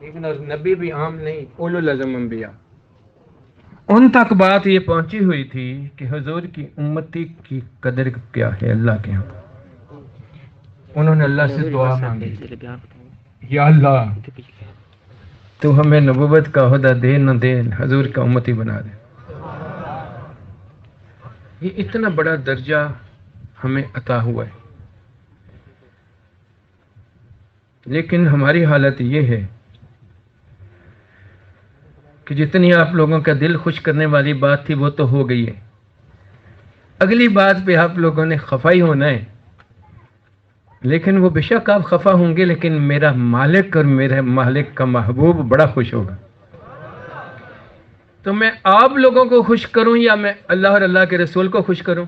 لیکن نبی بھی عام نہیں، اولو العزم انبیاء، ان تک بات یہ پہنچی ہوئی تھی کہ حضور کی امتی کی قدر کیا ہے اللہ کے ہاں۔ انہوں نے اللہ سے دعا مانگی، یا اللہ تو ہمیں نبوت کا عہدہ دے نہ دے، حضور کا امتی بنا دے۔ یہ اتنا بڑا درجہ ہمیں عطا ہوا ہے، لیکن ہماری حالت یہ ہے کہ جتنی آپ لوگوں کا دل خوش کرنے والی بات تھی وہ تو ہو گئی ہے، اگلی بات پہ آپ لوگوں نے خفا ہی ہونا ہے، لیکن وہ بے شک آپ خفا ہوں گے، لیکن میرا مالک اور میرے مالک کا محبوب بڑا خوش ہوگا۔ تو میں آپ لوگوں کو خوش کروں یا میں اللہ اور اللہ کے رسول کو خوش کروں؟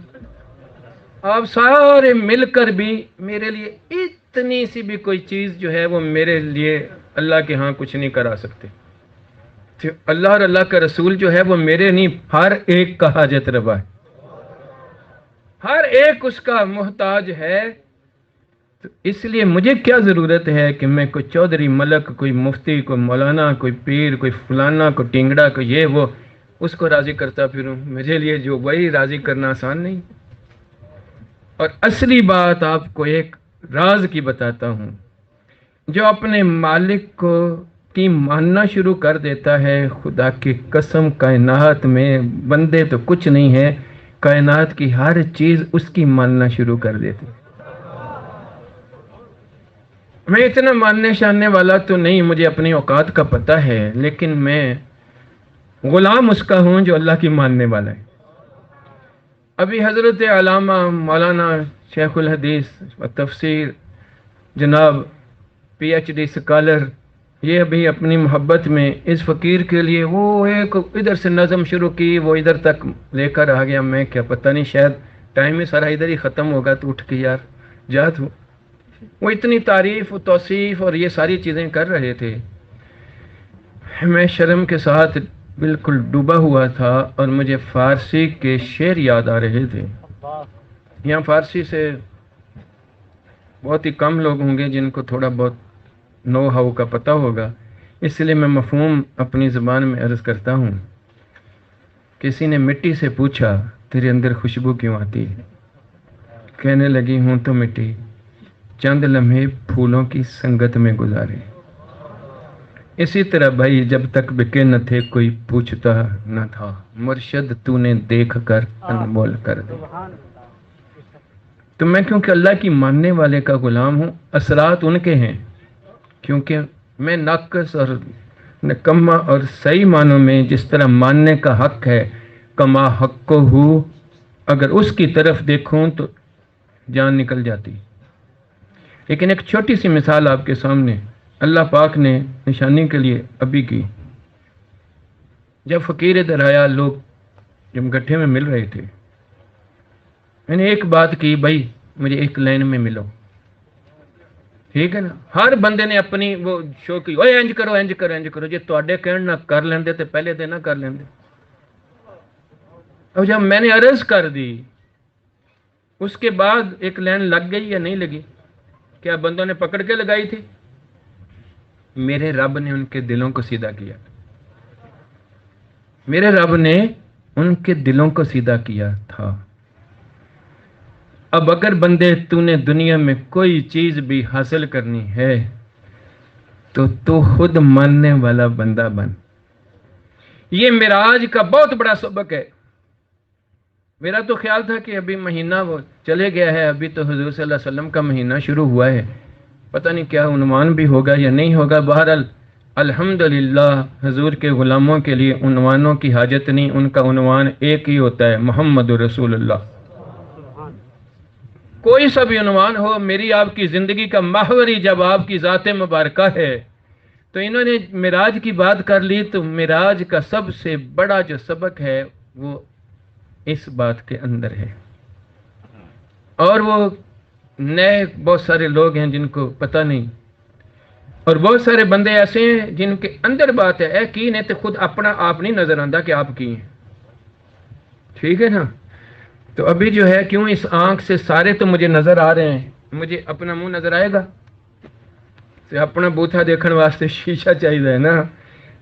آپ سارے مل کر بھی میرے لیے اتنی سی بھی کوئی چیز جو ہے وہ میرے لیے اللہ کے ہاں کچھ نہیں کرا سکتے۔ تو اللہ اور اللہ کا رسول جو ہے وہ میرے نہیں، ہر ایک کا حاجت روا ہے، ہر ایک اس کا محتاج ہے۔ تو اس لیے مجھے کیا ضرورت ہے کہ میں کوئی چودھری ملک، کوئی مفتی، کوئی مولانا، کوئی پیر، کوئی فلانا، کوئی ٹینگڑا، کوئی یہ وہ، اس کو راضی کرتا پھروں؟ میرے لیے جو وہی راضی کرنا آسان نہیں۔ اور اصلی بات آپ کو ایک راز کی بتاتا ہوں، جو اپنے مالک کو کی ماننا شروع کر دیتا ہے، خدا کی قسم کائنات میں بندے تو کچھ نہیں ہے، کائنات کی ہر چیز اس کی ماننا شروع کر دیتی ہے۔ میں اتنا ماننے شاننے والا تو نہیں، مجھے اپنی اوقات کا پتہ ہے، لیکن میں غلام اس کا ہوں جو اللہ کی ماننے والا ہے۔ ابھی حضرت علامہ مولانا شیخ الحدیث و تفسیر جناب پی ایچ ڈی اسکالر، یہ ابھی اپنی محبت میں اس فقیر کے لیے وہ ایک ادھر سے نظم شروع کی، وہ ادھر تک لے کر آ گیا، میں کیا پتہ نہیں، شاید ٹائم ہی سارا ادھر ہی ختم ہوگا تو اٹھ کے یار جا تو۔ وہ اتنی تعریف و توصیف اور یہ ساری چیزیں کر رہے تھے، میں شرم کے ساتھ بالکل ڈوبا ہوا تھا، اور مجھے فارسی کے شعر یاد آ رہے تھے۔ یہاں فارسی سے بہت ہی کم لوگ ہوں گے جن کو تھوڑا بہت نو ہاؤ کا پتہ ہوگا، اس لیے میں مفہوم اپنی زبان میں عرض کرتا ہوں۔ کسی نے مٹی سے پوچھا تیرے اندر خوشبو کیوں آتی ہے؟ کہنے لگی ہوں تو مٹی چند لمحے پھولوں کی سنگت میں گزارے۔ اسی طرح بھائی جب تک بکے نہ تھے کوئی پوچھتا نہ تھا، مرشد تو نے دیکھ کر انمول کر دے۔ تو میں کیونکہ اللہ کی ماننے والے کا غلام ہوں، اثرات ان کے ہیں، کیونکہ میں ناقص اور نکما اور صحیح معنوں میں جس طرح ماننے کا حق ہے، کما حق کو ہوں، اگر اس کی طرف دیکھوں تو جان نکل جاتی۔ لیکن ایک چھوٹی سی مثال آپ کے سامنے اللہ پاک نے نشانی کے لیے ابھی کی۔ جب فقیر ادھر آیا، لوگ جب گٹھے میں مل رہے تھے، میں نے ایک بات کی، بھائی مجھے ایک لائن میں ملو، ٹھیک ہے نا؟ ہر بندے نے اپنی وہ شو کی، اوے انج کرو انج کرو انج کرو، جی تواڈے کہن نہ کر لیندے تے پہلے دے نہ کر لیندے۔ اور جب میں نے عرض کر دی، اس کے بعد ایک لائن لگ گئی یا نہیں لگی؟ کیا بندوں نے پکڑ کے لگائی تھی؟ میرے رب نے ان کے دلوں کو سیدھا کیا، میرے رب نے ان کے دلوں کو سیدھا کیا تھا۔ اب اگر بندے تو نے دنیا میں کوئی چیز بھی حاصل کرنی ہے تو خود ماننے والا بندہ بن۔ یہ معراج کا بہت بڑا سبق ہے۔ میرا تو خیال تھا کہ ابھی مہینہ وہ چلے گیا ہے، ابھی تو حضور صلی اللہ علیہ وسلم کا مہینہ شروع ہوا ہے، پتہ نہیں کیا عنوان بھی ہوگا یا نہیں ہوگا۔ بہرحال الحمدللہ حضور کے غلاموں کے لیے عنوانوں کی حاجت نہیں، ان کا عنوان ایک ہی ہوتا ہے، محمد رسول اللہ۔ کوئی سا بھی عنوان ہو، میری آپ کی زندگی کا محور ہی جب آپ کی ذات مبارکہ ہے، تو انہوں نے معراج کی بات کر لی، تو معراج کا سب سے بڑا جو سبق ہے وہ اس بات کے اندر ہے۔ اور وہ نئے بہت سارے لوگ ہیں جن کو پتہ نہیں، اور بہت سارے بندے ایسے ہیں جن کے اندر بات ہے، اے کی نے تو خود اپنا آپ نہیں نظر آتا کہ آپ کی ہیں، ٹھیک ہے نا؟ تو ابھی جو ہے کیوں اس آنکھ سے سارے تو مجھے نظر آ رہے ہیں، مجھے اپنا منہ نظر آئے گا؟ ਤੇ ਆਪਣਾ ਬੂਥਾ ਦੇਖਣ ਵਾਸਤੇ ਸ਼ੀਸ਼ਾ ਚਾਹੀਦਾ ਹੈ ਨਾ,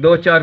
2-4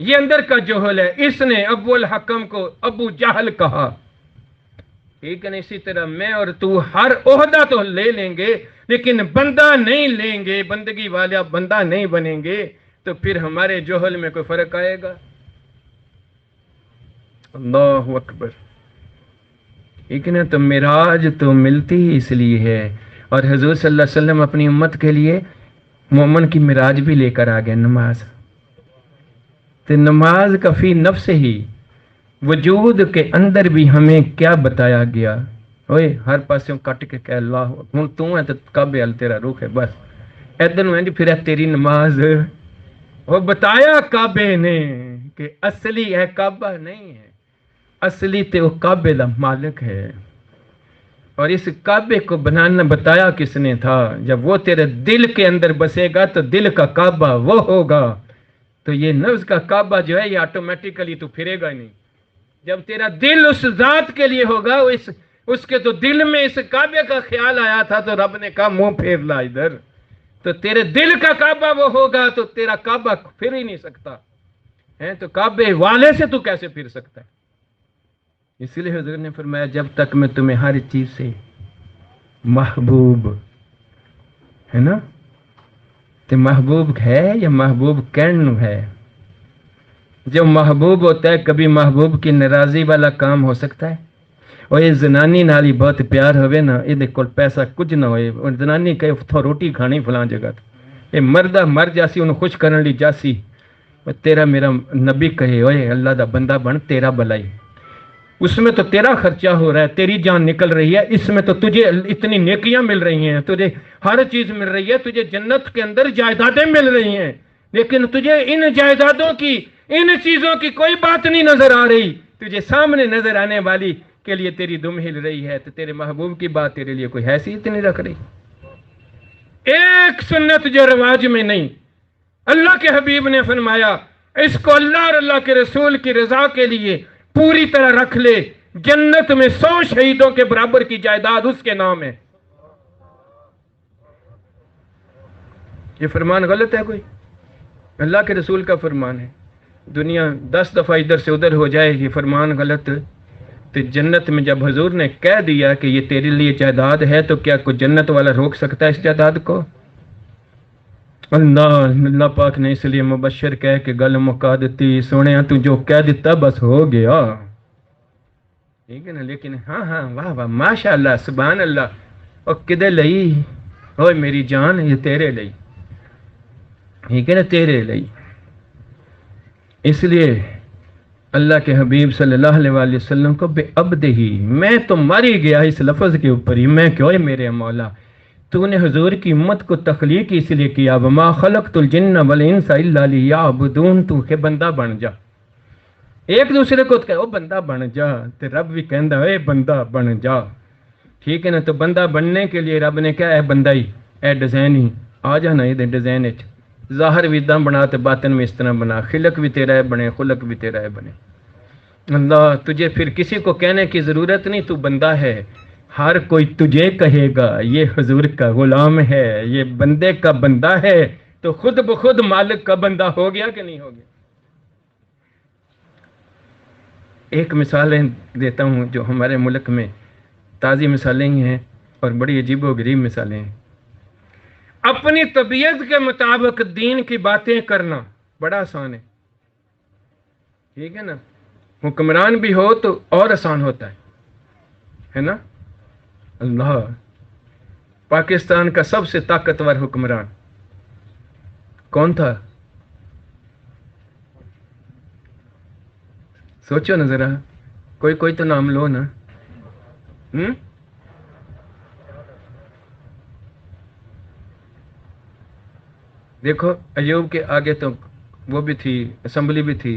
یہ اندر کا جوہل ہے. اس نے ابو الحکم کو ابو جہل کہا. ٹھیک ہے نا. اسی طرح میں اور تو ہر عہدہ تو لے لیں گے لیکن بندہ نہیں لیں گے, بندگی والا بندہ نہیں بنیں گے, تو پھر ہمارے جوہل میں کوئی فرق آئے گا؟ اللہ اکبر. ٹھیک ہے نا. تو معراج تو ملتی ہی اس لیے ہے, اور حضور صلی اللہ علیہ وسلم اپنی امت کے لیے مومن کی معراج بھی لے کر آ گئے, نماز. تو نماز کا فی نفس ہی وجود کے اندر بھی ہمیں کیا بتایا گیا؟ اوئے ہر پاسوں کٹ کے کہ اللہ ہوں تو ہے تو کعبے ال تیرا روح ہے, بس ادھر میں پھر تیری نماز. وہ بتایا کعبے نے کہ اصلی ہے کعبہ نہیں ہے, اصلی تے وہ کعبے دا مالک ہے. اور اس کعبے کو بنانا بتایا کس نے تھا؟ جب وہ تیرے دل کے اندر بسے گا تو دل کا کعبہ وہ ہوگا. تو یہ نفس کا کعبہ جو ہے یہ آٹومیٹیکلی تو پھرے گا نہیں. جب تیرا دل اس ذات کے لیے ہوگا, اس کے تو دل میں اس کعبے کا خیال آیا تھا تو رب نے کہا منہ پھیر لا ادھر. تو تیرے دل کا کعبہ وہ ہوگا تو تیرا کعبہ پھر ہی نہیں سکتا ہے. تو کعبے والے سے تو کیسے پھر سکتا ہے؟ اس لیے حضور نے فرمایا جب تک میں تمہیں ہر چیز سے محبوب ہے نا, تو محبوب ہے یا محبوب کہن ہے؟ جو محبوب ہوتا ہے کبھی محبوب کی ناراضی والا کام ہو سکتا ہے؟ اور یہ زنانی نالی بہت پیار ہوئے نا, یہ کول پیسہ کچھ نہ ہوئے, اور زنانی کہے تو روٹی کھانی فلان جگہ تو یہ مردہ مر جاسی انہوں خوش کرنے لی جاسی. تیرا میرا نبی کہے اوئے اللہ دا بندہ بن, تیرا بلائی اس میں تو تیرا خرچہ ہو رہا ہے, تیری جان نکل رہی ہے, اس میں تو تجھے اتنی نیکیاں مل رہی ہیں, تجھے ہر چیز مل رہی ہے, تجھے جنت کے اندر جائیدادیں مل رہی ہیں, لیکن تجھے ان جائیدادوں کی ان چیزوں کی کوئی بات نہیں نظر آ رہی. تجھے سامنے نظر آنے والی کے لیے تیری دم ہل رہی ہے, تو تیرے محبوب کی بات تیرے لیے کوئی حیثیت نہیں رکھ رہی. ایک سنت جو رواج میں نہیں. اللہ کے حبیب نے فرمایا اس کو اللہ اور اللہ کے رسول کی رضا کے لیے پوری طرح رکھ لے, جنت میں 100 شہیدوں کے برابر کی جائیداد اس کے نام ہے. یہ فرمان غلط ہے کوئی؟ اللہ کے رسول کا فرمان ہے. دنیا 10 دفعہ ادھر سے ادھر ہو جائے, یہ فرمان غلط. تو جنت میں جب حضور نے کہہ دیا کہ یہ تیرے لیے جائیداد ہے, تو کیا کوئی جنت والا روک سکتا ہے اس جائیداد کو؟ اللہ پاک نے اس لیے مبشر کہہ کے گل مکا دیتی, سونے تو جو کہہ دیتا بس ہو گیا. ٹھیک ہے نا. لیکن ہاں واہ واہ ماشاء اللہ سبحان اللہ, اور کدے لئی ہوئے میری جان, یہ تیرے لئی. ٹھیک ہے نا, تیرے لئی. اس لیے اللہ کے حبیب صلی اللہ علیہ وآلہ وسلم کو بے عبد ہی, میں تو ماری گیا اس لفظ کے اوپر ہی, میں کیوں میرے مولا تو نے حضور کی امت کو تخلیق اس لیے کیا, وما خلقت الجن والانس الا لیعبدون, تو کہ بندہ بن جا. ایک دوسرے کو کہو بندہ بن جا, تو رب بھی کہندا اے بندہ بن جا. ٹھیک ہے نا. تو بندہ بننے کے لیے رب نے کہا اے بندہ ہی, اے ڈیزائن ہی آ جانا یہ ڈیزائن وچ, ظاہر بھی اداں بنا تو باطن میں اس طرح بنا, خلق بھی تیرا ہے بنے, خلق بھی تیرا ہے بنے. اللہ تجھے پھر کسی کو کہنے کی ضرورت نہیں, تو بندہ ہے. ہر کوئی تجھے کہے گا یہ حضور کا غلام ہے, یہ بندے کا بندہ ہے, تو خود بخود مالک کا بندہ ہو گیا کہ نہیں ہو گیا؟ ایک مثالیں دیتا ہوں جو ہمارے ملک میں تازی مثالیں ہی ہیں اور بڑی عجیب و غریب مثالیں ہیں. اپنی طبیعت کے مطابق دین کی باتیں کرنا بڑا آسان ہے نا. حکمران بھی ہو تو اور آسان ہوتا ہے نا. اللہ پاکستان کا سب سے طاقتور حکمران کون تھا؟ سوچو نا ذرا, کوئی تو نام لو نا. دیکھو ایوب کے آگے تو وہ بھی تھی, اسمبلی بھی تھی,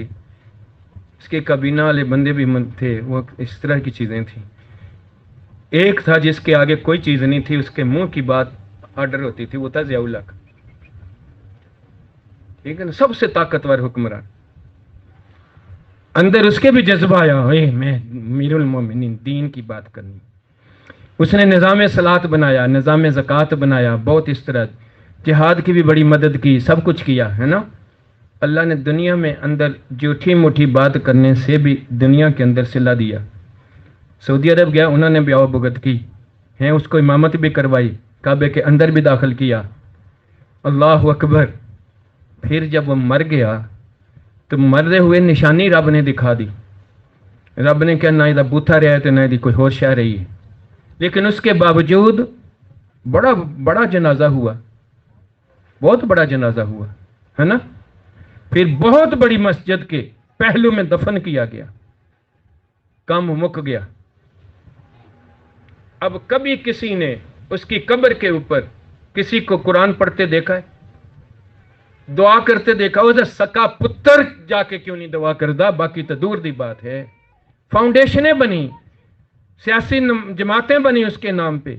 اس کے کابینہ والے بندے بھی تھے, وہ اس طرح کی چیزیں تھیں. ایک تھا جس کے آگے کوئی چیز نہیں تھی, اس کے منہ کی بات آرڈر ہوتی تھی, وہ تھا ضیاء اللہ کا. ٹھیک ہے نا, سب سے طاقتور حکمران. اندر اس کے بھی جذبہ آیا, میں امیر المومنین دین کی بات کرنی. اس نے نظام صلاۃ بنایا, نظام زکوٰۃ بنایا, بہت اس طرح جہاد کی بھی بڑی مدد کی, سب کچھ کیا ہے نا. اللہ نے دنیا میں اندر جھوٹی موٹی بات کرنے سے بھی دنیا کے اندر صلہ دیا. سعودی عرب گیا, انہوں نے بھی آؤ بھگت کی ہیں, اس کو امامت بھی کروائی, کعبے کے اندر بھی داخل کیا. اللہ اکبر. پھر جب وہ مر گیا تو مرے ہوئے نشانی رب نے دکھا دی. رب نے کہا نہ ادھر بوتھا رہا ہے تو نہ ادھر کوئی ہوش آ رہی ہے. لیکن اس کے باوجود بڑا جنازہ ہوا, بہت بڑا جنازہ ہوا ہے نا. پھر بہت بڑی مسجد کے پہلو میں دفن کیا گیا, کام مک گیا. اب کبھی کسی نے اس کی قبر کے اوپر کسی کو قرآن پڑھتے دیکھا ہے, دعا کرتے دیکھا؟ وہ سکا پتر جا کے کیوں نہیں دعا کردا؟ باقی تو دور دی بات ہے. فاؤنڈیشنیں بنی, سیاسی جماعتیں بنی اس کے نام پہ,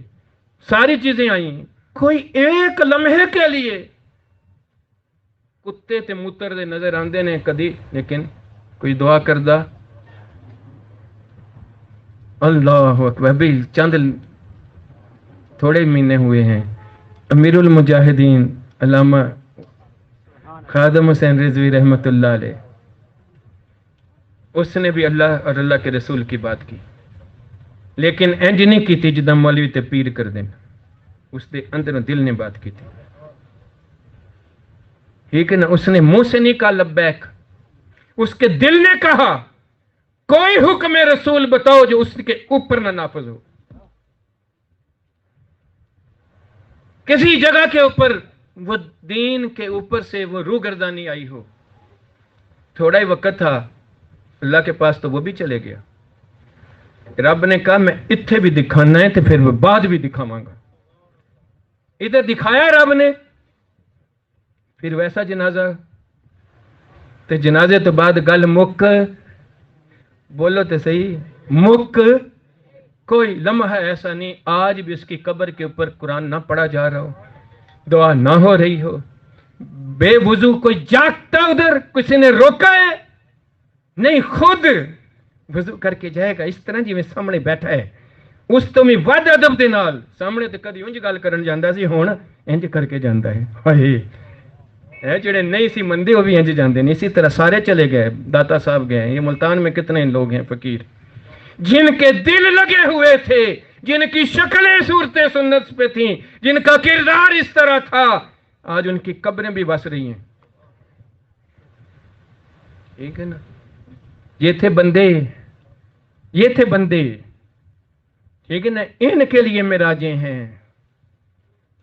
ساری چیزیں آئیں. کوئی ایک لمحے کے لیے کتے تے موتر دے نظر آندے نے کدی, لیکن کوئی دعا کردا؟ اللہ اکبر. بھی چند تھوڑے مہینے ہوئے ہیں, امیر المجاہدین علامہ خادم حسین رضوی رحمت اللہ علیہ, اس نے بھی اللہ اور اللہ کے رسول کی بات کی, لیکن انج نہیں کی تھی جدہ مولوی تے پیر کر دینا. اس دے اندر دل نے بات کی تھی, ٹھیک ہے نا. اس نے منہ سے نہیں کہا لبیک, اس کے دل نے کہا کوئی حکم رسول بتاؤ جو اس کے اوپر نہ نافذ ہو. کسی جگہ کے اوپر وہ دین کے اوپر سے وہ روگردانی آئی ہو. تھوڑا ہی وقت تھا اللہ کے پاس تو وہ بھی چلے گیا. رب نے کہا میں اتھے بھی دکھانا ہے تو پھر وہ بعد بھی دکھاواں گا. ادھر دکھایا رب نے, پھر ویسا جنازہ, تو جنازے تو بعد گل مک, بولو تو صحیح, مک. کوئی لمحہ ایسا نہیں آج بھی اس کی قبر کے اوپر قرآن نہ پڑھا جا رہا ہو, دعا نہ ہو رہی ہو. بے وضو کوئی جاگتا ادھر, کسی نے روکا ہے نہیں, خود وضو کر کے جائے گا. اس طرح جی میں سامنے بیٹھا ہے, اس تو میں ود ادب دے نال سامنے تو کدی انج گل کرن جاندا سی, ہن انج کر کے جاندا ہے. ہائے اے جڑے نہیں سی مندے وہ بھی انج جاندے نے. اسی طرح سارے چلے گئے, داتا صاحب گئے. یہ ملتان میں کتنے لوگ ہیں فقیر جن کے دل لگے ہوئے تھے, جن کی شکلیں صورتیں سنت پہ تھیں, جن کا کردار اس طرح تھا, آج ان کی قبریں بھی بس رہی ہیں. ٹھیک ہے نا. یہ تھے بندے, یہ تھے بندے, ٹھیک ہے نا. ان کے لیے معراجیں ہیں,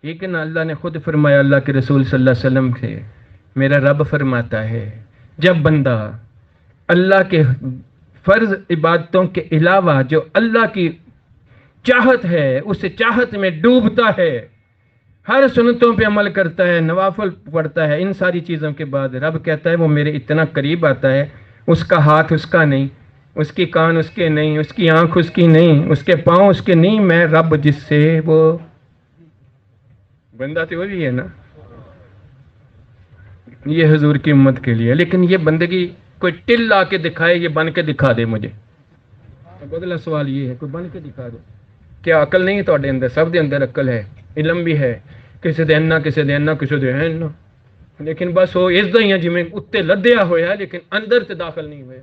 ٹھیک ہے نا. اللہ نے خود فرمایا, اللہ کے رسول صلی اللہ علیہ وسلم سے, میرا رب فرماتا ہے جب بندہ اللہ کے فرض عبادتوں کے علاوہ جو اللہ کی چاہت ہے اس چاہت میں ڈوبتا ہے, ہر سنتوں پہ عمل کرتا ہے, نوافل پڑھتا ہے, ان ساری چیزوں کے بعد رب کہتا ہے وہ میرے اتنا قریب آتا ہے, اس کا ہاتھ اس کا نہیں, اس کی کان اس کے نہیں, اس کی آنکھ اس کی نہیں, اس کے پاؤں اس کے نہیں, میں رب جس سے وہ بندہ تو وہی ہے نا. یہ حضور کی امت کے لیے. لیکن یہ بندگی کوئی ٹل لا کے دکھائے, یہ بن کے دکھا دے مجھے. اگلا سوال یہ ہے, کوئی بن کے دکھا دے. کیا عقل نہیں ہے تھوڑے اندر؟ سب دے اندر عقل ہے, علم بھی ہے, کسی دے اینا کسی دے اینا کسی دے اینا, لیکن بس وہ اس دا ہی ہے جی اتنے لدیا ہوا ہے لیکن اندر سے داخل نہیں ہوئے.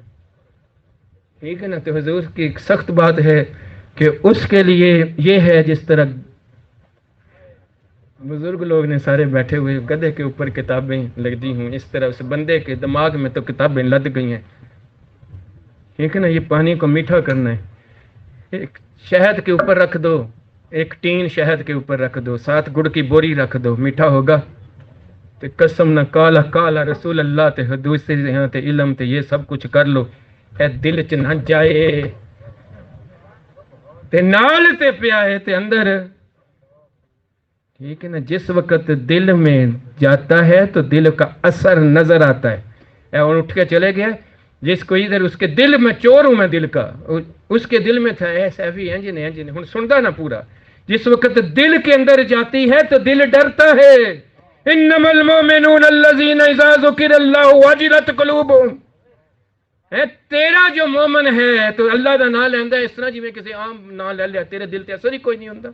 ٹھیک ہے نا. تو حضور کی ایک سخت بات ہے کہ اس کے لیے یہ ہے جس طرح بزرگ لوگ نے سارے بیٹھے ہوئے گدھے کے اوپر کتابیں لگتی ہوں, اس طرح اس بندے کے دماغ میں تو کتابیں لد گئی ہیں. ٹھیک ہے نا. یہ پانی کو میٹھا کرنا ہے, ایک شہد کے اوپر رکھ دو, ایک ٹین شہد کے اوپر رکھ دو, 7 گڑ کی بوری رکھ دو, میٹھا ہوگا. تے قسم نہ کالا کالا رسول اللہ تے حدود سے یہاں تے علم تے یہ سب کچھ کر لو, اے دل چ نہ جائے تے نال تے پیا ہے تے اندر. ٹھیک ہے نا. جس وقت دل میں جاتا ہے تو دل کا اثر نظر آتا ہے. اور اٹھ کے چلے گیا, جس کو ادھر اس کے دل میں چور ہوں میں دل کا, اس کے دل میں تھا اے سیفی انجنے ہن سنتا نا پورا. جس وقت دل کے اندر جاتی ہے تو دل ڈرتا ہے. انما المؤمنون الذین اذا ذکر اللہ وجلت قلوبهم. تیرا جو مومن ہے تو اللہ دا نام لیندہ ہے اس طرح جی میں کسی عام نام لے لیا, تیرے دل تے اثر ہی کوئی نہیں ہوتا.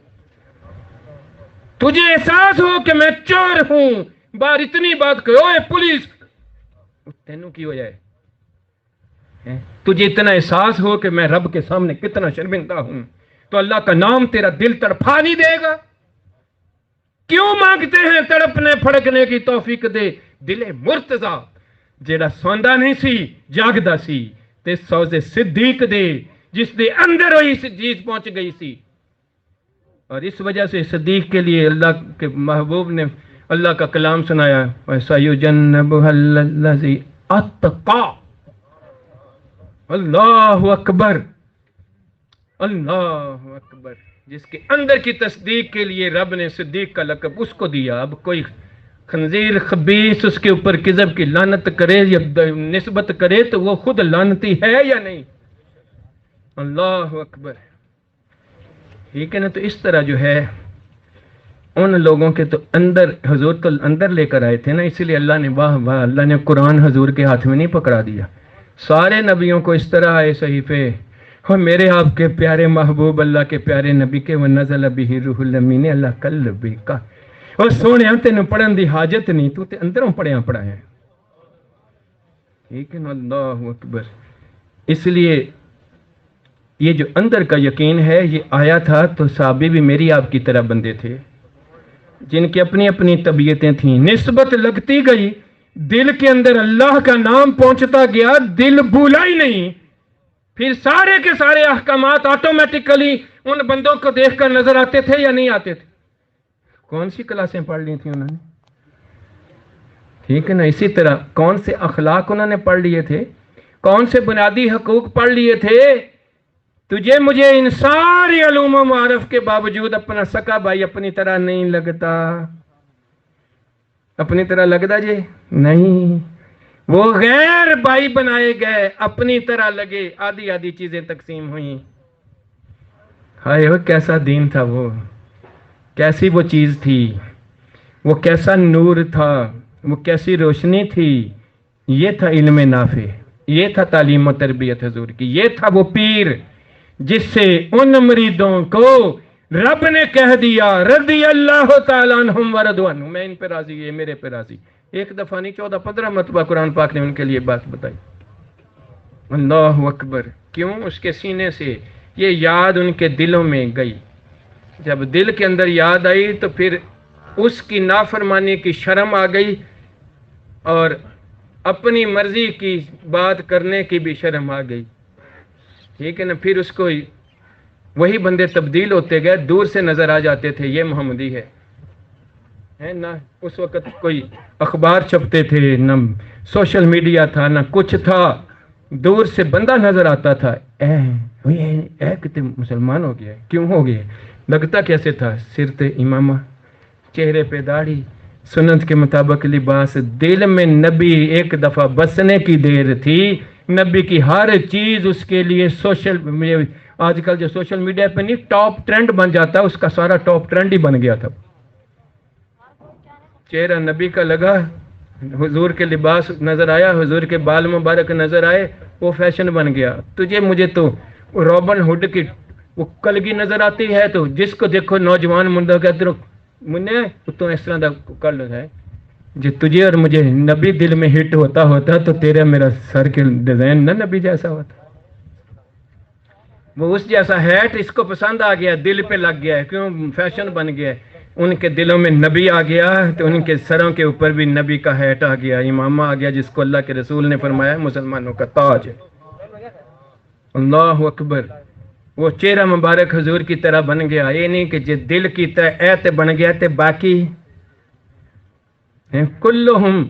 تجھے احساس ہو کہ میں چور ہوں, باہر اتنی بات کرو, اے پولیس تینوں کی ہو جائے، تجھے اتنا احساس ہو کہ میں رب کے سامنے کتنا شرمندہ ہوں، تو اللہ کا نام تیرا دل تڑپا نہیں دے گا؟ کیوں مانگتے ہیں تڑپنے پھڑکنے کی توفیق دے دل مرتضی جیڑا سوندا نہیں سی جاگدا سی، تے سوز صدیق دے جس دے اندر ہوئی چیز پہنچ گئی سی۔ اور اس وجہ سے صدیق کے لیے اللہ کے محبوب نے اللہ کا کلام سنایا، وَسَيُجَنَّبُهَا الَّذِي أَتَّقَى۔ اللہ اکبر، اللہ اکبر، جس کے اندر کی تصدیق کے لیے رب نے صدیق کا لقب اس کو دیا۔ اب کوئی خنزیر خبیث اس کے اوپر کذب کی لعنت کرے یا نسبت کرے تو وہ خود لعنتی ہے یا نہیں؟ اللہ اکبر، ٹھیک ہے نا؟ تو اس طرح جو ہے ان لوگوں کے تو اندر، حضور تو اندر لے کر آئے تھے نا، اسی لیے اللہ نے واہ واہ، اللہ نے قرآن حضور کے ہاتھ میں نہیں پکڑا دیا۔ سارے نبیوں کو اس طرح آئے صحیفے، اور میرے آپ کے پیارے محبوب اللہ کے پیارے نبی کے وَنَزَلَ بِهِ الرُّوحُ الْأَمِينُ عَلَىٰ قَلْبِكَ، اور سونے تینوں پڑھن دی حاجت نہیں، تو تے اندروں پڑھا ہے، ٹھیک ہے نا؟ اللہ اکبر۔ اس لیے یہ جو اندر کا یقین ہے یہ آیا تھا تو صحابی بھی میری آپ کی طرح بندے تھے جن کی اپنی اپنی طبیعتیں تھیں، نسبت لگتی گئی، دل کے اندر اللہ کا نام پہنچتا گیا، دل بھولا ہی نہیں، پھر سارے کے سارے احکامات آٹومیٹکلی ان بندوں کو دیکھ کر نظر آتے تھے یا نہیں آتے تھے؟ کون سی کلاسیں پڑھ لی تھیں انہوں نے؟ ٹھیک ہے نا؟ اسی طرح کون سے اخلاق انہوں نے پڑھ لیے تھے، کون سے بنیادی حقوق پڑھ لیے تھے؟ تجھے مجھے ان ساری علوم و معارف کے باوجود اپنا سکا بھائی اپنی طرح نہیں لگتا، اپنی طرح لگتا جی نہیں، وہ غیر بھائی بنائے گئے، اپنی طرح لگے، آدھی آدھی چیزیں تقسیم ہوئیں۔ ہائے وہ کیسا دین تھا، وہ کیسی وہ چیز تھی، وہ کیسا نور تھا، وہ کیسی روشنی تھی۔ یہ تھا علم نافع، یہ تھا تعلیم و تربیت حضور کی، یہ تھا وہ پیر جس سے ان مریدوں کو رب نے کہہ دیا رضی اللہ تعالیٰ عنہم ورضوا عنہ، میں ان پہ راضی، یہ میرے پہ راضی۔ ایک دفعہ نہیں 14-15 مرتبہ قرآن پاک نے ان کے لیے بات بتائی۔ اللہ اکبر، کیوں؟ اس کے سینے سے یہ یاد ان کے دلوں میں گئی، جب دل کے اندر یاد آئی تو پھر اس کی نافرمانی کی شرم آ گئی اور اپنی مرضی کی بات کرنے کی بھی شرم آ گئی، ٹھیک ہے نا؟ پھر اس کو وہی بندے تبدیل ہوتے گئے، دور سے نظر آ جاتے تھے یہ محمدی ہے نہ اس وقت کوئی اخبار چھپتے تھے، نہ سوشل میڈیا تھا، نہ کچھ تھا، دور سے بندہ نظر آتا تھا، اے کتنے مسلمان ہو گیا، کیوں ہو گئے؟ لگتا کیسے تھا؟ سر تے امامہ، چہرے پہ داڑھی، سنت کے مطابق لباس، دل میں نبی ایک دفعہ بسنے کی دیر تھی، نبی کی ہر چیز اس کے لیے آج کل جو سوشل میڈیا پہ نہیں ٹاپ ٹرینڈ بن جاتا، اس کا سارا ٹاپ ٹرینڈ ہی بن گیا تھا۔ چہرہ نبی کا لگا، حضور کے لباس نظر آیا، حضور کے بال مبارک نظر آئے، وہ فیشن بن گیا۔ تجھے مجھے تو رابن ہوڈ کی وہ کلگی نظر آتی ہے، تو جس کو دیکھو نوجوان منڈا کہتے رہو منہ تو اس طرح دا کل ہے۔ جو تجھے اور مجھے نبی دل میں ہٹ ہوتا تو تیرا میرا سر کے ڈیزائن نہ نبی جیسا ہوتا، وہ اس جیسا ہیٹ اس کو پسند آ گیا، دل پہ لگ گیا ہے، کیوں؟ فیشن بن گیا ہے، ان کے دلوں میں نبی آ گیا تو ان کے سروں کے اوپر بھی نبی کا ہیٹ آ گیا، امامہ آ گیا، جس کو اللہ کے رسول نے فرمایا مسلمانوں کا تاج ہے۔ اللہ اکبر، وہ چہرہ مبارک حضور کی طرح بن گیا، یہ نہیں کہ جو دل کی طرح ایت بن گیا تے باقی کلہم،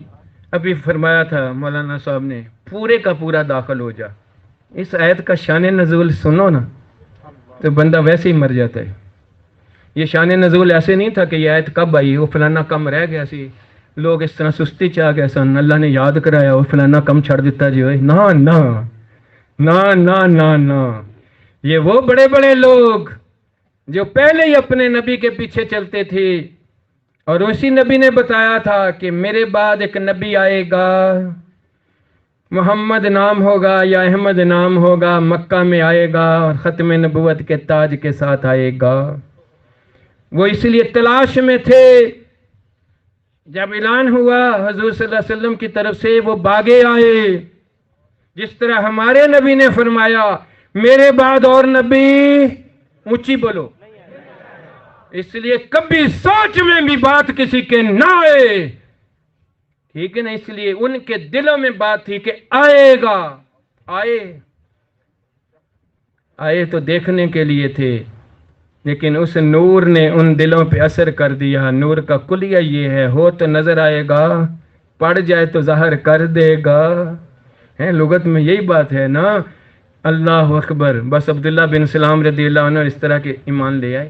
ابھی فرمایا تھا مولانا صاحب نے، پورے کا پورا داخل ہو جا۔ اس آیت کا شان نزول سنو نا تو بندہ ویسے ہی مر جاتا ہے۔ یہ شان نزول ایسے نہیں تھا کہ یہ آیت کب آئی، وہ فلانا کم رہ گیا سی، لوگ اس طرح سستی چاہ گئے سن، اللہ نے یاد کرایا وہ فلانا کم چھڑ دیتا جی ہوئے، نا نا نا نا نا نا، یہ وہ بڑے بڑے لوگ جو پہلے ہی اپنے نبی کے پیچھے چلتے تھے، اور اسی نبی نے بتایا تھا کہ میرے بعد ایک نبی آئے گا، محمد نام ہوگا یا احمد نام ہوگا، مکہ میں آئے گا اور ختم نبوت کے تاج کے ساتھ آئے گا۔ وہ اس لیے تلاش میں تھے جب اعلان ہوا حضور صلی اللہ علیہ وسلم کی طرف سے، وہ باغے آئے، جس طرح ہمارے نبی نے فرمایا میرے بعد اور نبی، اونچی بولو، اس لیے کبھی سوچ میں بھی بات کسی کے نہ آئے، ٹھیک ہے نا؟ اس لیے ان کے دلوں میں بات تھی کہ آئے گا، آئے تو دیکھنے کے لیے تھے، لیکن اس نور نے ان دلوں پہ اثر کر دیا۔ نور کا کلیہ یہ ہے، ہو تو نظر آئے گا، پڑ جائے تو ظاہر کر دے گا، لغت میں یہی بات ہے نا۔ اللہ اکبر۔ بس عبداللہ بن سلام رضی اللہ عنہ اس طرح کے ایمان لے آئے۔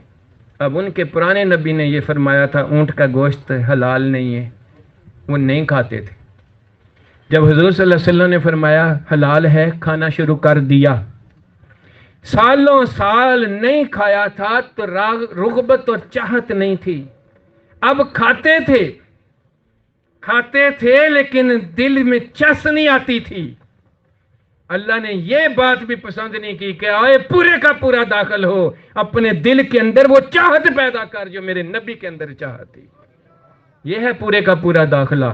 اب ان کے پرانے نبی نے یہ فرمایا تھا اونٹ کا گوشت حلال نہیں ہے، وہ نہیں کھاتے تھے۔ جب حضور صلی اللہ علیہ وسلم نے فرمایا حلال ہے، کھانا شروع کر دیا۔ سالوں سال نہیں کھایا تھا تو رغبت اور چاہت نہیں تھی، اب کھاتے تھے لیکن دل میں چس نہیں آتی تھی۔ اللہ نے یہ بات بھی پسند نہیں کی کہ آئے پورے کا پورا داخل ہو، اپنے دل کے اندر وہ چاہت پیدا کر جو میرے نبی کے اندر چاہت تھی۔ یہ ہے پورے کا پورا داخلہ۔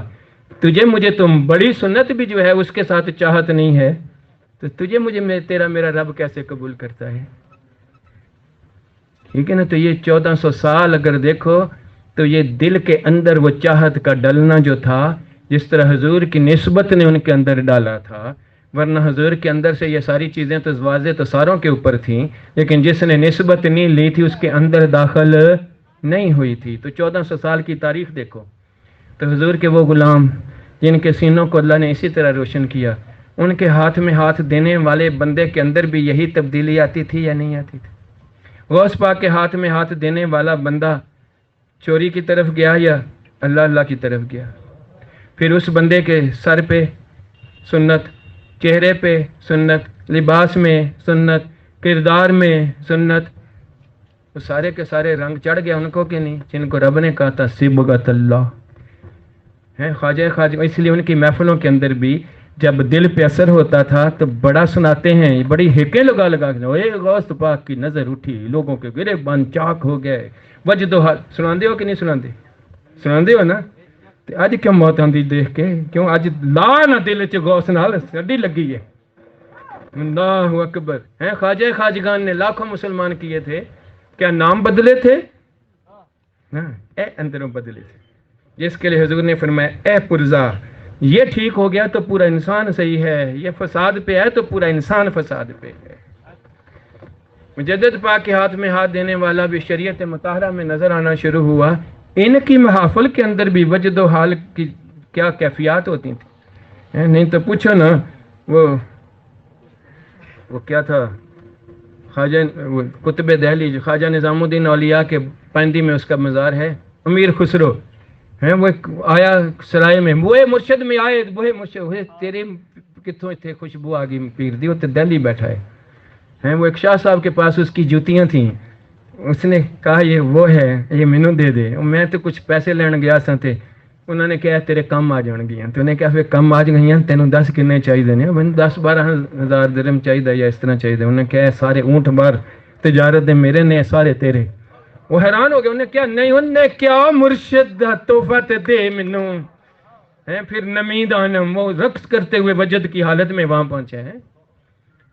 تجھے مجھے تم بڑی سنت بھی جو ہے اس کے ساتھ چاہت نہیں ہے، تو تجھے مجھے تیرا میرا رب کیسے قبول کرتا ہے؟ ٹھیک ہے نا؟ تو یہ 1400 سال اگر دیکھو تو یہ دل کے اندر وہ چاہت کا ڈلنا جو تھا، جس طرح حضور کی نسبت نے ان کے اندر ڈالا تھا، ورنہ حضور کے اندر سے یہ ساری چیزیں تو واضح تو ساروں کے اوپر تھیں، لیکن جس نے نسبت نہیں لی تھی اس کے اندر داخل نہیں ہوئی تھی۔ تو 1400 سال کی تاریخ دیکھو، تو حضور کے وہ غلام جن کے سینوں کو اللہ نے اسی طرح روشن کیا، ان کے ہاتھ میں ہاتھ دینے والے بندے کے اندر بھی یہی تبدیلی آتی تھی یا نہیں آتی تھی؟ غوث پاک کے ہاتھ میں ہاتھ دینے والا بندہ چوری کی طرف گیا یا اللہ کی طرف گیا؟ پھر اس بندے کے سر پہ سنت، چہرے پہ سنت، لباس میں سنت، کردار میں سنت، وہ سارے کے سارے رنگ چڑھ گیا ان کو کہ نہیں؟ جن کو رب نے کہا تھا صبغۃ اللہ ہے خواجہ۔ اس لیے ان کی محفلوں کے اندر بھی جب دل پہ اثر ہوتا تھا تو بڑا سناتے ہیں، بڑی ہکیں لگا کے اے غوث پاک کی نظر اٹھی، لوگوں کے گریبان چاک ہو گئے، وجد و حال سناندے ہو کہ نہیں سناندے؟ سناندے ہو نا؟ اج کیوں موت آندی دیکھ کے؟ کیوں اج لا نہ دل چ غوث نال سڈی لگی ہے؟ اللہ اکبر۔ ہیں خواجہ خواجگان نے لاکھوں مسلمان کیے تھے، کیا نام بدلے تھے؟ اے اندروں بدلے تھے، جس کے لیے حضور نے فرمایا اے پرزا، یہ ٹھیک ہو گیا تو پورا انسان صحیح ہے، یہ فساد پہ ہے تو پورا انسان فساد پہ ہے۔ مجدد پاک کے ہاتھ میں ہاتھ دینے والا بھی شریعت مطہرہ میں نظر آنا شروع ہوا۔ ان کی محافل کے اندر بھی وجد و حال کی کیا کیفیات ہوتی تھی، نہیں تو پوچھو نا، وہ کیا تھا خواجہ قطب دہلی، خواجہ نظام الدین اولیاء کے پیندی میں اس کا مزار ہے، امیر خسرو ہیں، وہ آیا سرائے میں، وہ مرشد میں آئے، وہ مرشد ہوئے تیرے کتوں تھے خوشبو آگی پیر دی، وہ تو دہلی بیٹھا ہے، وہ ایک شاہ صاحب کے پاس اس کی جوتیاں تھیں، اس نے کہا یہ وہ ہے، یہ مینوں دے دے، میں تو کچھ پیسے لین گیا سا تے انہوں نے کہا تیرے کم آ جان گیا، تو انہیں کہا پھر کم آ گئی ہیں، تینوں 10 کنے چاہیے نے؟ میں 10-12 ہزار درہم چاہیے یا اس طرح چاہیے۔ انہوں نے کہا سارے اونٹ بار تجارت دے میرے نے، سارے تیرے۔ وہ حیران ہو گئے، انہیں کیا نہیں، انہوں نے کیا مرشد تحفہ تے دے منوں ہیں، پھر نمید آنم، وہ رقص کرتے ہوئے وجد کی حالت میں وہاں پہنچے ہیں۔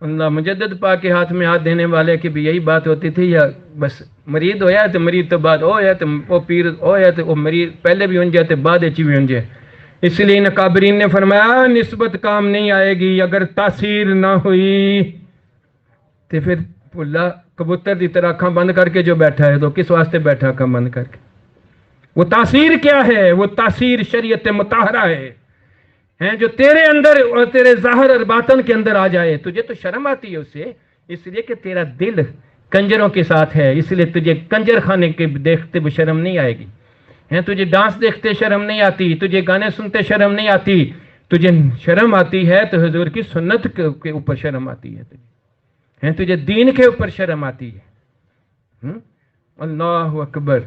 اللہ مجدد پاک کے ہاتھ میں ہاتھ دینے والے کی بھی یہی بات ہوتی تھی، یا بس مرید ہویا تو مرید تو بعد ہویا تو وہ پیر ہویا تو وہ مرید پہلے بھی انجے تو بعد اچھی بھی انجے۔ اس لیے نقابرین نے فرمایا نسبت کام نہیں آئے گی اگر تاثیر نہ ہوئی، تو پھر اللہ کبوتر دی طرح آنکھاں بند کر کے جو بیٹھا ہے تو کس واسطے بیٹھا آنکھاں بند کر کے؟ وہ تاثیر کیا ہے؟ وہ تاثیر شریعت مطہرہ ہے جو تیرے اندر اور تیرے ظاہر اور باطن کے اندر آ جائے۔ تجھے تو شرم آتی ہے اس سے، اس لیے کہ تیرا دل کنجروں کے ساتھ ہے، اس لیے تجھے کنجر خانے کے دیکھتے بھی شرم نہیں آئے گی، تجھے ڈانس دیکھتے شرم نہیں آتی، تجھے گانے سنتے شرم نہیں آتی، تجھے شرم آتی ہے تو حضور کی سنت کے اوپر شرم آتی ہے، تجھے دین کے اوپر شرم آتی ہے۔ اللہ اکبر۔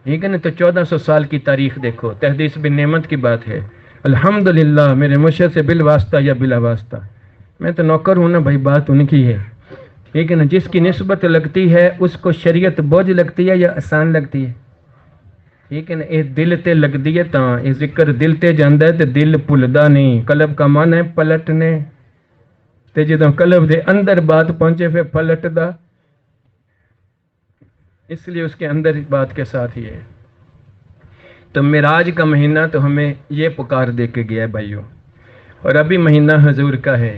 ٹھیک ہے نا؟ تو 1400 سال کی تاریخ دیکھو، تحدیث بن نعمت کی بات ہے۔ الحمدللہ میرے مرشد سے بالواسطہ یا بلا واسطہ، میں تو نوکر ہوں نا بھائی، بات ان کی ہے، ٹھیک ہے نا؟ جس کی نسبت لگتی ہے اس کو شریعت بوجھ لگتی ہے یا آسان لگتی ہے؟ ٹھیک ہے نا، یہ دل تے لگدی ہے تاں یہ ذکر دل تے جاندا ہے تے دل بھلدا نہیں. قلب کا من ہے پلٹنے تے جدوں قلب دے اندر بات پہنچے پھر پلٹدا، اس لیے اس کے اندر بات کے ساتھ ہی ہے. تو معراج کا مہینہ تو ہمیں یہ پکار دے کے گیا ہے بھائیوں، اور ابھی مہینہ حضور کا ہے.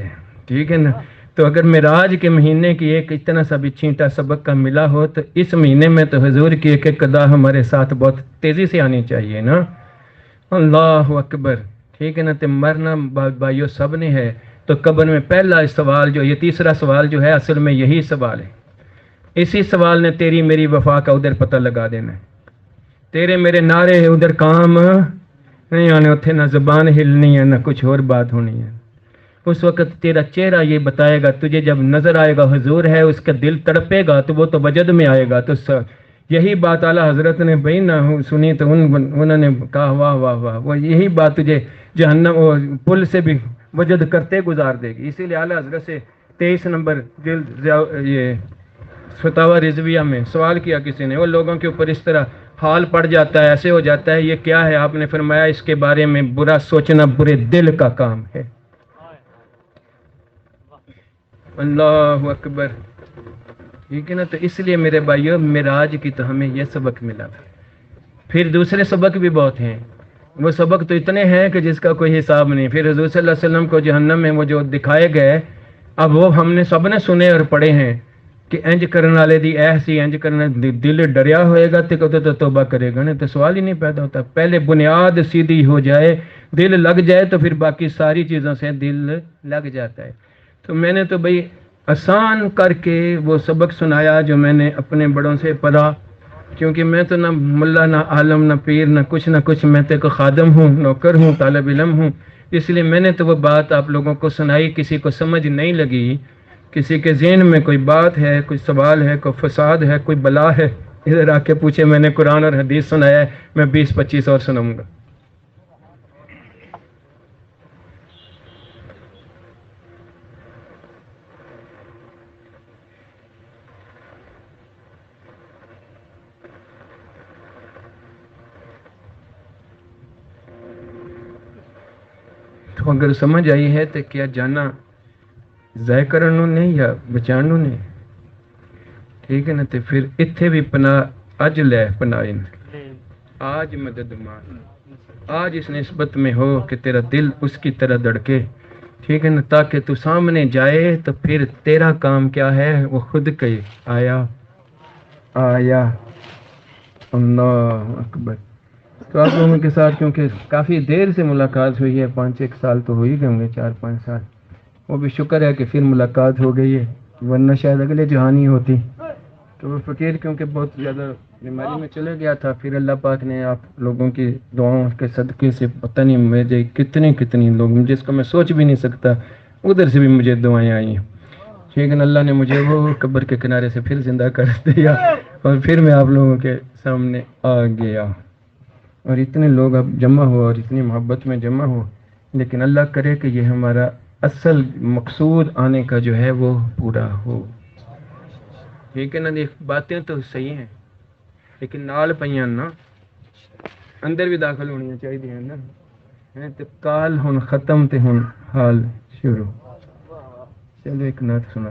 ٹھیک ہے نا، تو اگر معراج کے مہینے کی ایک اتنا سا بھی چھینٹا سبق کا ملا ہو تو اس مہینے میں تو حضور کی ایک ایک ادا ہمارے ساتھ بہت تیزی سے آنی چاہیے نا. اللہ اکبر. ٹھیک ہے نا، تو مرنا بھائیو سب نے ہے. تو قبر میں پہلا سوال جو یہ تیسرا سوال جو ہے اصل میں یہی سوال ہے. اسی سوال نے تیری میری وفا کا ادھر پتہ لگا دینا ہے. تیرے میرے نعرے ادھر کام نہیں آنے، اتنے نہ زبان ہلنی ہے نہ کچھ اور بات ہونی ہے. اس وقت تیرا چہرہ یہ بتائے گا، تجھے جب نظر آئے گا حضور ہے، اس کا دل تڑپے گا تو وہ تو وجد میں آئے گا. تو یہی بات اعلیٰ حضرت نے بھائی نہ سنی تو انہوں نے کہا واہ واہ واہ، وہ یہی بات تجھے جہنم پل سے بھی وجد کرتے گزار دے گی. اسی لیے اعلیٰ حضرت سے 23 نمبر جلد یہ فتاوی رضویہ میں سوال کیا کسی نے، وہ لوگوں کے اوپر اس طرح حال پڑ جاتا ہے، ایسے ہو جاتا ہے، یہ کیا ہے؟ آپ نے فرمایا اس کے بارے میں برا سوچنا برے دل کا کام ہے. اللہ اکبر. ٹھیک ہے نا، تو اس لیے میرے بھائیوں معراج کی تو ہمیں یہ سبق ملا. پھر دوسرے سبق بھی بہت ہیں، وہ سبق تو اتنے ہیں کہ جس کا کوئی حساب نہیں. پھر حضور صلی اللہ علیہ وسلم کو جہنم میں وہ جو دکھائے گئے، اب وہ ہم نے سب نے سنے اور پڑھے ہیں کہ انج کرنے والے دی ایسی انج کرنا، دل ڈریا ہوئے گا تو توبہ کرے گا. نہیں تو سوال ہی نہیں پیدا ہوتا. پہلے بنیاد سیدھی ہو جائے، دل لگ جائے تو پھر باقی ساری چیزوں سے دل لگ جاتا ہے. تو میں نے تو بھائی آسان کر کے وہ سبق سنایا جو میں نے اپنے بڑوں سے پڑھا، کیونکہ میں تو نہ ملا نہ عالم نہ پیر نہ کچھ، میں تو ایک خادم ہوں، نوکر ہوں، طالب علم ہوں. اس لیے میں نے تو وہ بات آپ لوگوں کو سنائی. کسی کو سمجھ نہیں لگی، کسی کے ذہن میں کوئی بات ہے، کوئی سوال ہے، کوئی فساد ہے، کوئی بلا ہے، ادھر آ کے پوچھے. میں نے قرآن اور حدیث سنایا ہے، میں 20-25 اور سناؤں گا. تو اگر سمجھ آئی ہے تو کیا جانا ضائع کرنوں نے یا بچانوں نے؟ ٹھیک ہے نا، تو پھر اتھے بھی پناہ اج لے پناہ آج مدد مان، آج اس نسبت میں ہو کہ تیرا دل اس کی طرح دھڑکے. ٹھیک ہے نا، تاکہ تو سامنے جائے تو پھر تیرا کام کیا ہے وہ خود کہے آیا آیا. اللہ اکبر. تو آپ لوگوں کے ساتھ کیونکہ کافی دیر سے ملاقات ہوئی ہے، 5-1 سال تو ہو ہی گئے ہوں گے، 4-5 سال. وہ بھی شکر ہے کہ پھر ملاقات ہو گئی ہے، ورنہ شاید اگلے جہانی ہوتی. تو وہ فقیر کیونکہ بہت زیادہ بیماری میں چلے گیا تھا، پھر اللہ پاک نے آپ لوگوں کی دعاؤں کے صدقے سے پتہ نہیں مجھے کتنی لوگ جس کو میں سوچ بھی نہیں سکتا ادھر سے بھی مجھے دعائیں آئی ہیں. ٹھیک ہے نا، اللہ نے مجھے وہ قبر کے کنارے سے پھر زندہ کر دیا اور پھر میں آپ لوگوں کے سامنے آ گیا. اور اتنے لوگ اب جمع ہو اور اتنی محبت میں جمع ہو، لیکن اللہ کرے کہ یہ ہمارا اصل مقصود آنے کا جو ہے وہ پورا ہو. ٹھیک ہے نا، باتیں تو صحیح ہیں لیکن نال پہیاں نا اندر بھی داخل ہونی چاہیے نا. تو کال ہن ختم تے ہن حال شروع. چلو ایک نعت سنا.